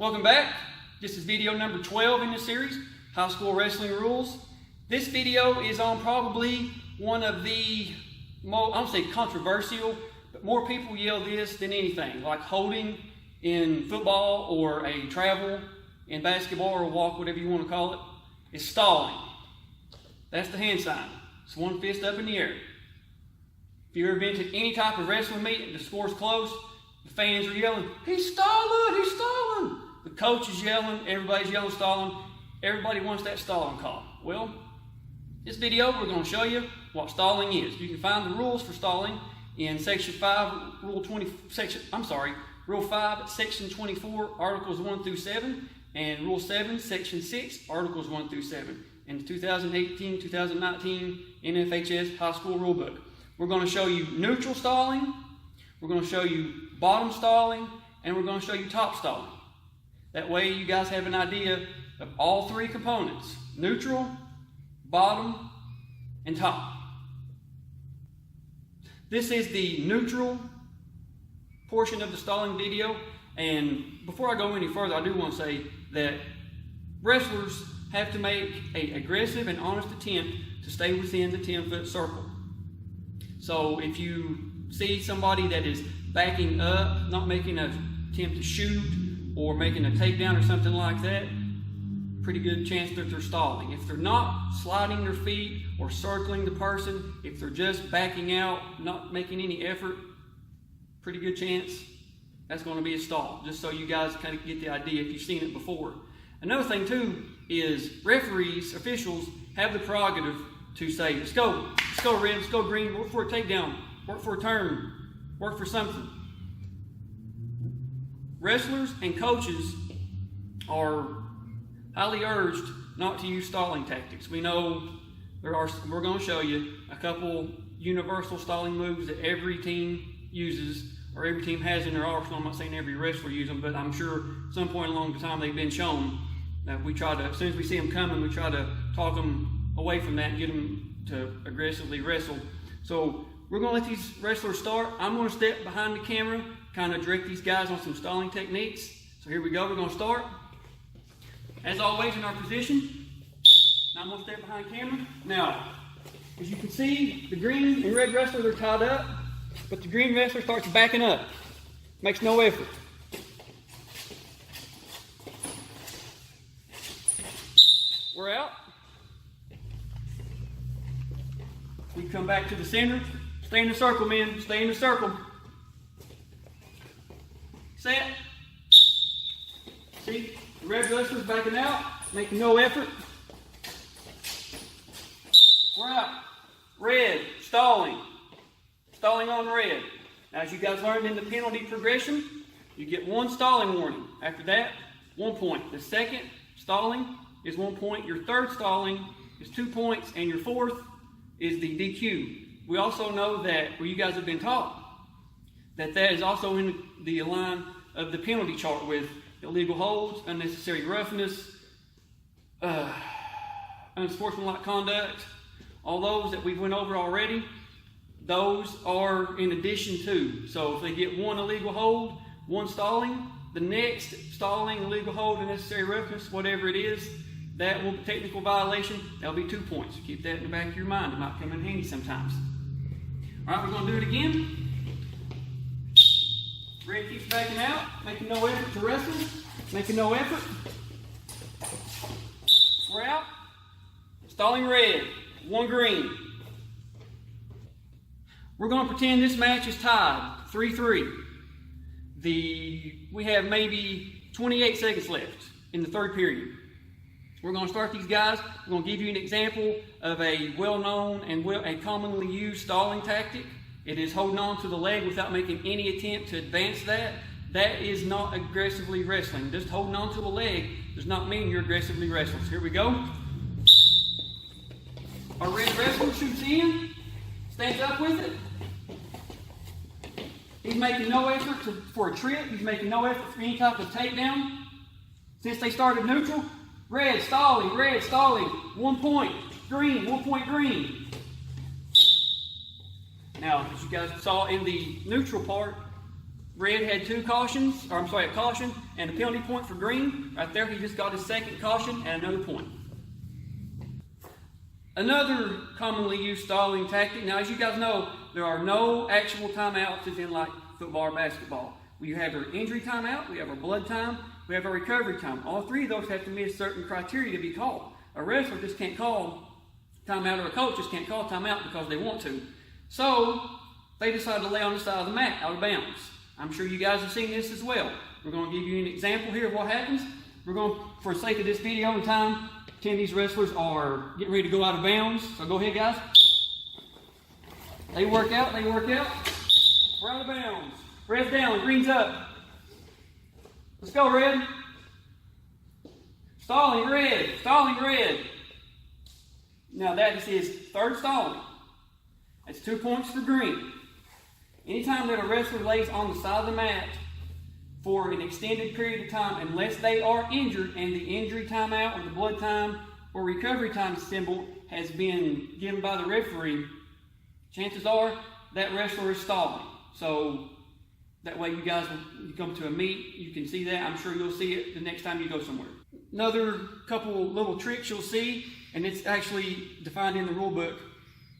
Welcome back. This is video number 12 in this series, High School Wrestling Rules. This video is on probably one of the, I don't say controversial, but more people yell this than anything, like holding in football or a travel in basketball or a walk, whatever you want to call it, is stalling. That's the hand sign. It's one fist up in the air. If you've ever been to any type of wrestling meet and the score's close, the fans are yelling, "He's stalling, he's stalling." The coach is yelling, everybody's yelling stalling. Everybody wants that stalling call. Well, this video we're going to show you what stalling is. You can find the rules for stalling in Section 5, Rule 5, Section 24, Articles 1 through 7, and Rule 7, Section 6, Articles 1 through 7, in the 2018-2019 NFHS High School Rulebook. We're going to show you neutral stalling, we're going to show you bottom stalling, and we're going to show you top stalling. That way you guys have an idea of all three components: neutral, bottom, and top. This is the neutral portion of the stalling video, and before I go any further, I do want to say that wrestlers have to make an aggressive and honest attempt to stay within the 10-foot circle. So if you see somebody that is backing up, not making an attempt to shoot or making a takedown or something like that, pretty good chance that they're stalling. If they're not sliding their feet or circling the person, if they're just backing out, not making any effort, pretty good chance that's going to be a stall, just so you guys kind of get the idea if you've seen it before. Another thing too is referees, officials have the prerogative to say, let's go red, let's go green, work for a takedown, work for a turn, work for something. Wrestlers and coaches are highly urged not to use stalling tactics. We know we're going to show you a couple universal stalling moves that every team uses, or every team has in their arsenal. I'm not saying every wrestler uses them, but I'm sure at some point along the time they've been shown that we try to, as soon as we see them coming, we try to talk them away from that and get them to aggressively wrestle. So we're going to let these wrestlers start. I'm going to step behind the camera, kind of direct these guys on some stalling techniques. So here we go, we're going to start. As always, in our position, I'm going to step behind camera. Now, as you can see, the green and red wrestlers are tied up, but the green wrestler starts backing up. Makes no effort. We're out. We come back to the center. Stay in the circle, men. Stay in the circle. Set. See, the red wrestler's backing out, making no effort. We're out. Red, stalling. Stalling on red. Now, as you guys learned in the penalty progression, you get one stalling warning. After that, 1 point. The second stalling is 1 point. Your third stalling is 2 points. And your fourth is the DQ. We also know that, well, you guys have been taught, that is also in the line of the penalty chart with illegal holds, unnecessary roughness, unsportsmanlike conduct, all those that we went over already. Those are in addition to. So if they get one illegal hold, one stalling, the next stalling, illegal hold, unnecessary roughness, whatever it is, that will be technical violation. That'll be 2 points. Keep that in the back of your mind. It might come in handy sometimes. All right, we're going to do it again. Red keeps backing out, making no effort to wrestle, making no effort. We're out. Stalling red, one green. We're going to pretend this match is tied, 3-3. We have maybe 28 seconds left in the third period. We're going to start these guys. We're going to give you an example of a well-known and a commonly used stalling tactic. It is holding on to the leg without making any attempt to advance that. That is not aggressively wrestling. Just holding on to the leg does not mean you're aggressively wrestling. So here we go. Our red wrestler shoots in, stands up with it. He's making no effort for a trip. He's making no effort for any type of takedown. Since they started neutral, red stalling, 1 point, green, 1 point green. Now, as you guys saw in the neutral part, red had two cautions, or I'm sorry, a caution and a penalty point for green. Right there, he just got his second caution and another point. Another commonly used stalling tactic. Now, as you guys know, there are no actual timeouts as in like football or basketball. We have our injury timeout, we have our blood time, we have our recovery time. All three of those have to meet certain criteria to be called. A wrestler just can't call timeout, or a coach just can't call timeout because they want to. So they decided to lay on the side of the mat, out of bounds. I'm sure you guys have seen this as well. We're going to give you an example here of what happens. We're going, for the sake of this video and time, pretend these wrestlers are getting ready to go out of bounds. So go ahead, guys. They work out, We're out of bounds. Red's down, green's up. Let's go, red. Stalling, red. Stalling, red. Now that is his third stalling. That's 2 points for green. Anytime that a wrestler lays on the side of the mat for an extended period of time, unless they are injured and the injury timeout or the blood time or recovery time symbol has been given by the referee, chances are that wrestler is stalling. So that way you guys, when you come to a meet, you can see that. I'm sure you'll see it the next time you go somewhere. Another couple little tricks you'll see, and it's actually defined in the rule book.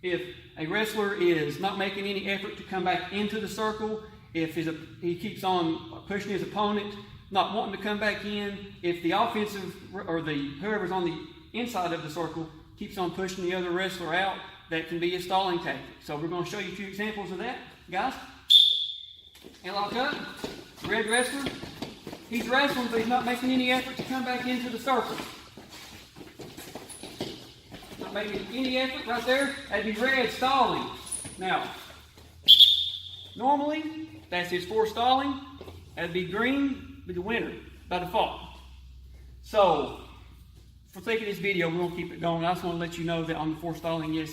If a wrestler is not making any effort to come back into the circle, if he keeps on pushing his opponent, not wanting to come back in, if the offensive or whoever's on the inside of the circle keeps on pushing the other wrestler out, that can be a stalling tactic. So we're going to show you a few examples of that, guys. And lock up, red wrestler. He's wrestling, but he's not making any effort to come back into the circle. Not making any effort right there. That'd be red stalling. Now, normally, that's his forestalling. That'd be green, be the winner by default. So, for the sake of this video, we're going to keep it going. I just want to let you know that on the forestalling, yes,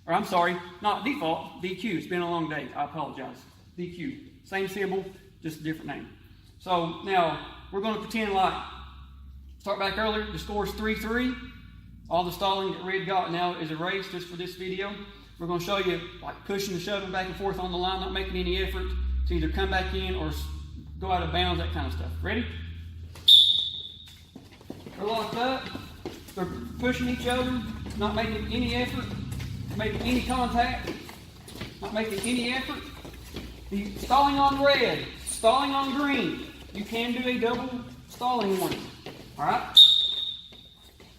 or I'm sorry, not default, DQ. It's been a long day. I apologize. DQ. Same symbol, just a different name. So, now, we're going to pretend like, start back earlier, the score is 3-3. All the stalling that red got now is erased just for this video. We're going to show you like pushing and shoving back and forth on the line, not making any effort to either come back in or go out of bounds, that kind of stuff. Ready? They're locked up. They're pushing each other, not making any effort, making any contact, not making any effort. The stalling on red, stalling on green. You can do a double stalling warning. All right?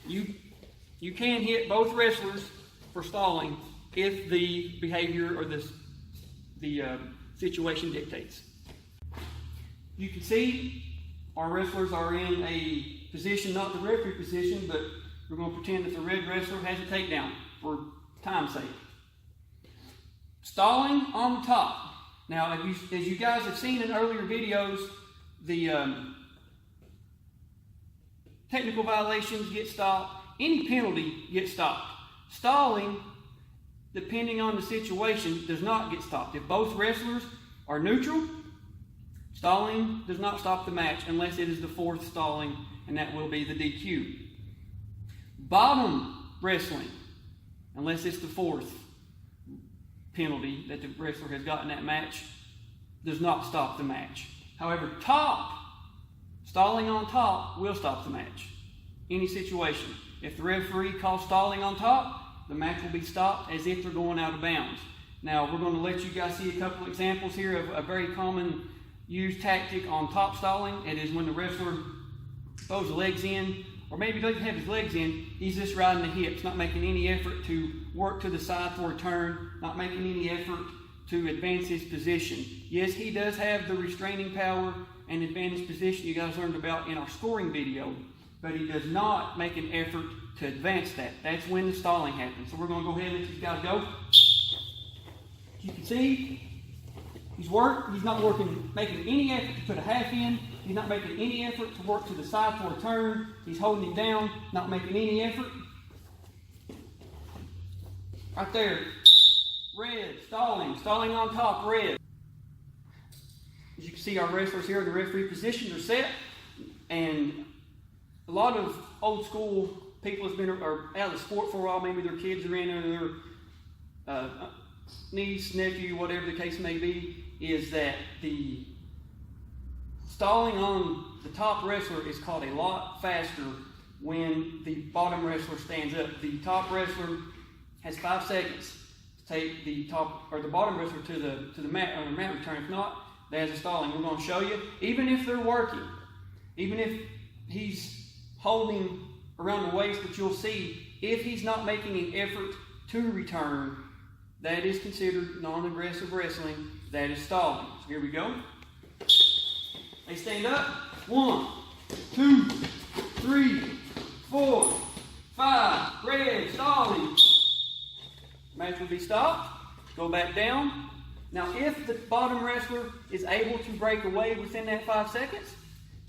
You can hit both wrestlers for stalling if the behavior or the situation dictates. You can see our wrestlers are in a position, not the referee position, but we're going to pretend that the red wrestler has a takedown for time's sake. Stalling on the top. Now, as you guys have seen in earlier videos, the technical violations get stopped. Any penalty gets stopped. Stalling, depending on the situation, does not get stopped. If both wrestlers are neutral, stalling does not stop the match unless it is the fourth stalling, and that will be the DQ. Bottom wrestling, unless it's the fourth penalty that the wrestler has gotten that match, does not stop the match. However, top, stalling on top will stop the match. Any situation. If the referee calls stalling on top, the match will be stopped as if they're going out of bounds. Now, we're going to let you guys see a couple examples here of a very common used tactic on top stalling. It is when the wrestler throws the legs in, or maybe doesn't have his legs in, he's just riding the hips, not making any effort to work to the side for a turn, not making any effort to advance his position. Yes, he does have the restraining power and advantage position you guys learned about in our scoring video, but he does not make an effort to advance that. That's when the stalling happens. So we're going to go ahead and let these guys go. You can see he's not making any effort to put a half in. He's not making any effort to work to the side for a turn. He's holding him down, not making any effort. Right there. Red, stalling on top, red. As you can see, our wrestlers here in the referee position are set, and a lot of old school people have been out of the sport for a while. Maybe their kids are in, or their niece, nephew, whatever the case may be, is that the stalling on the top wrestler is called a lot faster when the bottom wrestler stands up. The top wrestler has 5 seconds to take the top or the bottom wrestler to the mat on the mat return. If not, there's a stalling. We're going to show you. Even if they're working, even if he's holding around the waist, but you'll see if he's not making an effort to return, that is considered non-aggressive wrestling. That is stalling. So here we go. They stand up. 1, 2, 3, 4, 5. Red, stalling. Match will be stopped. Go back down. Now, if the bottom wrestler is able to break away within that 5 seconds,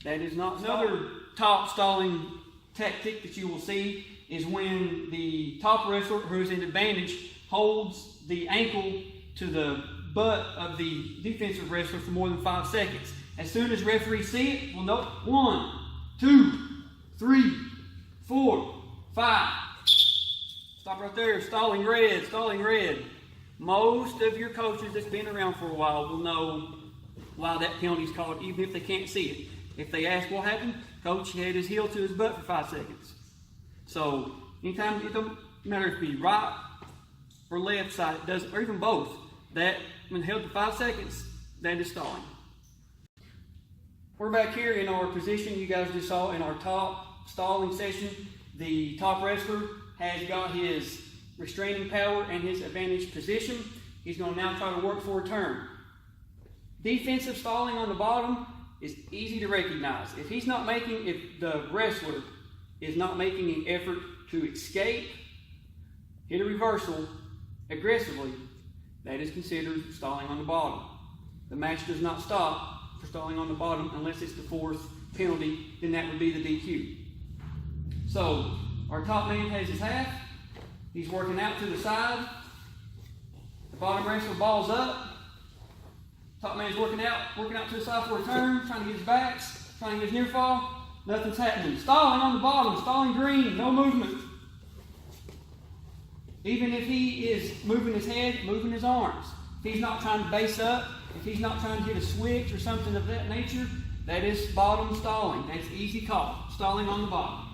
that is not stalling. Another top stalling tactic that you will see is when the top wrestler, who is in advantage, holds the ankle to the butt of the defensive wrestler for more than 5 seconds. As soon as referees see it, we'll know 1, 2, 3, 4, 5. Stop right there. Stalling red, stalling red. Most of your coaches that's been around for a while will know why that penalty is called, even if they can't see it. If they ask what happened, coach had his heel to his butt for 5 seconds. So anytime, it don't matter if it be right or left side, it doesn't, or even both. That when held to 5 seconds, that is stalling. We're back here in our position you guys just saw in our top stalling session. The top wrestler has got his restraining power and his advantage position. He's going to now try to work for a turn. Defensive stalling on the bottom is easy to recognize. If the wrestler is not making an effort to escape, hit a reversal aggressively, that is considered stalling on the bottom. The match does not stop for stalling on the bottom unless it's the 4th penalty, then that would be the DQ. So our top man has his half. He's working out to the side. The bottom wrestler balls up. Top man's working out to the side for a turn, trying to get his backs, trying to get his near fall. Nothing's happening. Stalling on the bottom, stalling green, no movement. Even if he is moving his head, moving his arms. If he's not trying to base up, if he's not trying to hit a switch or something of that nature, that is bottom stalling. That's easy call. Stalling on the bottom.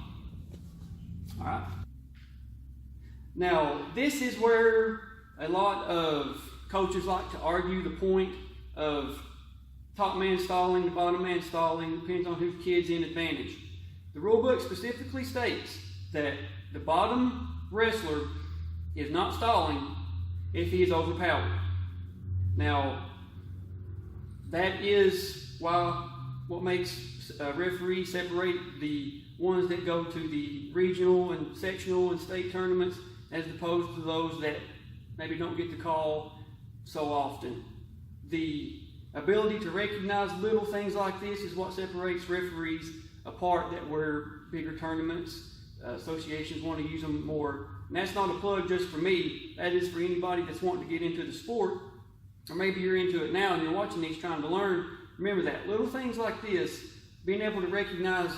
All right. Now, this is where a lot of coaches like to argue the point of top man stalling, the bottom man stalling, depends on whose kid's in advantage. The rule book specifically states that the bottom wrestler is not stalling if he is overpowered. Now, that is what makes referees separate the ones that go to the regional and sectional and state tournaments as opposed to those that maybe don't get the call so often. The ability to recognize little things like this is what separates referees apart, that where bigger tournaments, associations want to use them more. And that's not a plug just for me. That is for anybody that's wanting to get into the sport, or maybe you're into it now and you're watching these trying to learn. Remember that. Little things like this, being able to recognize,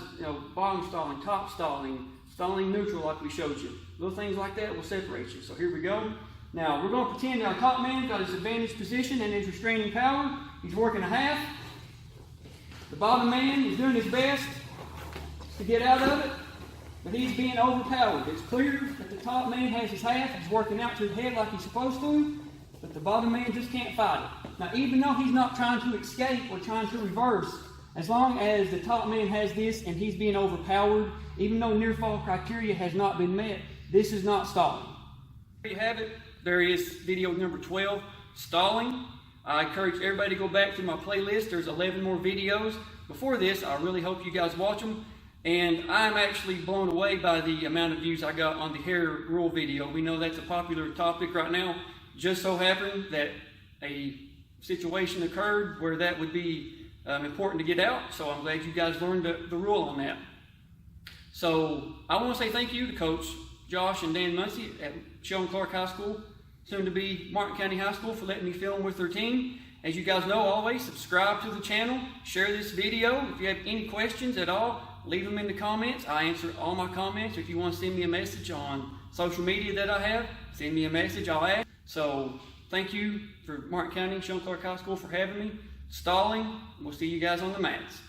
bottom stalling, top stalling, stalling neutral like we showed you. Little things like that will separate you. So here we go. Now we're going to pretend our top man got his advantage position and his restraining power. He's working a half. The bottom man is doing his best to get out of it, but he's being overpowered. It's clear that the top man has his half. He's working out to the head like he's supposed to, but the bottom man just can't fight it. Now, even though he's not trying to escape or trying to reverse, as long as the top man has this and he's being overpowered, even though near fall criteria has not been met, this is not stalling. There you have it. There is video number 12, stalling. I encourage everybody to go back to my playlist. There's 11 more videos before this. I really hope you guys watch them. And I'm actually blown away by the amount of views I got on the hair rule video. We know that's a popular topic right now. Just so happened that a situation occurred where that would be important to get out. So I'm glad you guys learned the rule on that. So I want to say thank you to Coach Josh and Dan Muncie at Sheldon Clark High School, soon to be Martin County High School, for letting me film with their team. As you guys know, always subscribe to the channel, share this video. If you have any questions at all, leave them in the comments. I answer all my comments. If you want to send me a message on social media that I have, send me a message, I'll ask. So thank you for Martin County, Sheldon Clark High School for having me. Stalling, we'll see you guys on the mats.